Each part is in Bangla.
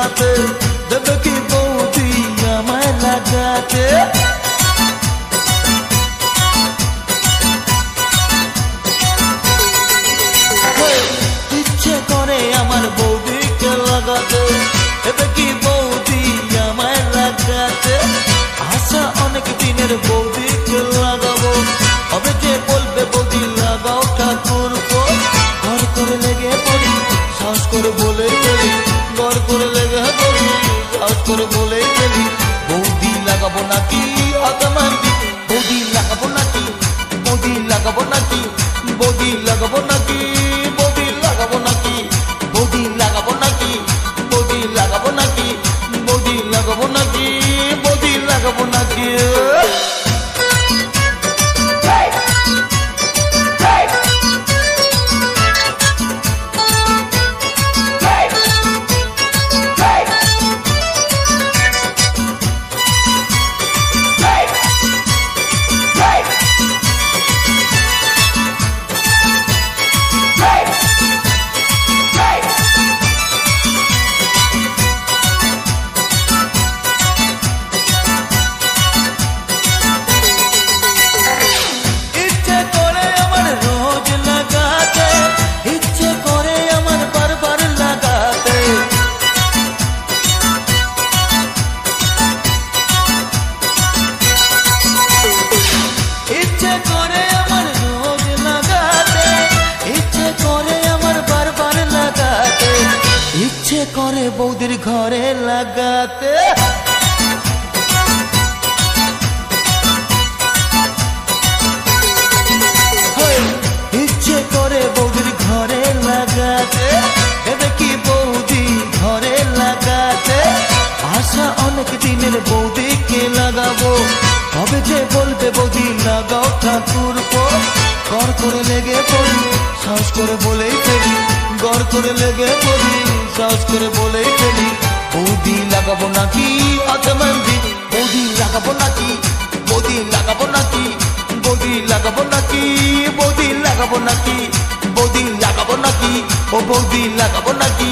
লাগাতে, দেবে কি বৌদি আমায় লাগাতে? ইচ্ছে করে আমার বৌদিকে লাগাতে, দেবে কি বৌদি আমায় লাগাতে? আশা অনেক দিনের বৌদিকে লাগাবো, হবে যে বলবে বৌদি লাগাও ঠাকুর গো। ঘর করে লেগে পড়ি, সাহস করে বলে ফেলি, ঘর করে লেগে পড়ি, সাহস করে বলে ফেলি। বৌদি লাগাবো নাকি আতমান্দি, বৌদি লাগাবো নাকি, বৌদি লাগাবো নাকি, বৌদি লাগাবো নাকি, বৌদি লাগাবো নাকি, বৌদি লাগাবো নাকি, বৌদি লাগাবো নাকি, বৌদি লাগাবো নাকি, বৌদি লাগাবো নাকি? ইচ্ছে করে বৌদির ঘরে লাগাতে, ইচ্ছে করে বৌদির ঘরে লাগাতে, দেবে কি বৌদি ঘরে লাগাতে? আশা অনেক দিনের বৌদিকে লাগাবো, হবে যে বলবে বৌদি লাগাও ঠাকুর গো। ঘর করে লেগে পড়ি, সাহস করে বলেই ফেলি, ঘর করে লেগে পড়ি, সাহস করে বলেই ফেলি। বৌদি লাগাবো নাকি আতমান্দি, বৌদি লাগাবো নাকি, বৌদি লাগাবো নাকি, বৌদি লাগাবো নাকি, বৌদি লাগাবো নাকি, বৌদি লাগাবো নাকি, ও বৌদি লাগাবো নাকি,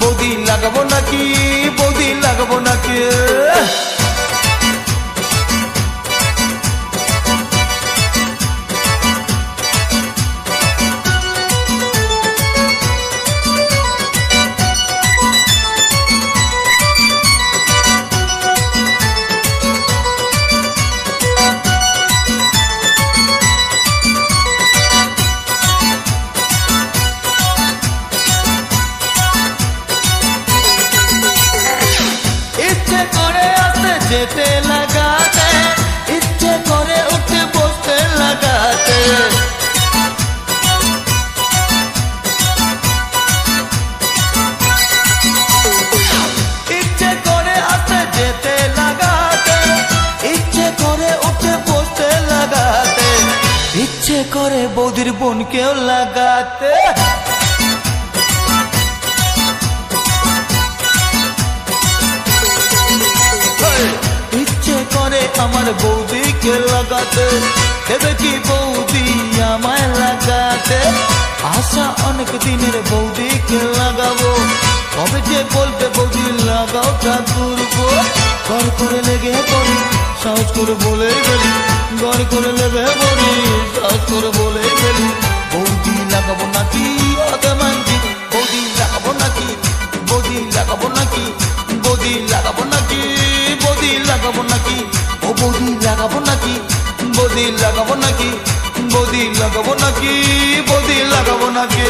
বৌদি লাগাবো নাকি, বৌদি লাগাবো নাকি? যেতে লাগাতে, ইচ্ছে করে উঠে বসতে লাগাতে, ইচ্ছে করে আসতে যেতে লাগাতে, ইচ্ছে করে উঠে বসতে লাগাতে, ইচ্ছে করে বৌদির বোনকেও লাগাতে। ইচ্ছে করে আমার বৌদিকে লাগাতে, দেবে কি বৌদি আমায় লাগাতে? আশা অনেক দিনের বৌদিকে লাগাবো, হবে যে বলবে বৌদি লাগাও ঠাকুর গো। ঘর করে লেগে পড়ি, সাহস করে বলে গেলি, ঘর করে লেগে পড়ি, সাহস করে বলে গেলি। বৌদি লাগাবো নাকি আতমান্দি, বৌদি লাগাবো নাকি, বৌদি লাগাবো নাকি, বৌদি লাগাবো নাকি, বৌদি লাগাবো নাকি, ও বৌদি লাগাবো নাকি, বৌদি লাগাবো নাকি, বৌদি লাগাবো নাকি, বৌদি লাগাবো নাকি?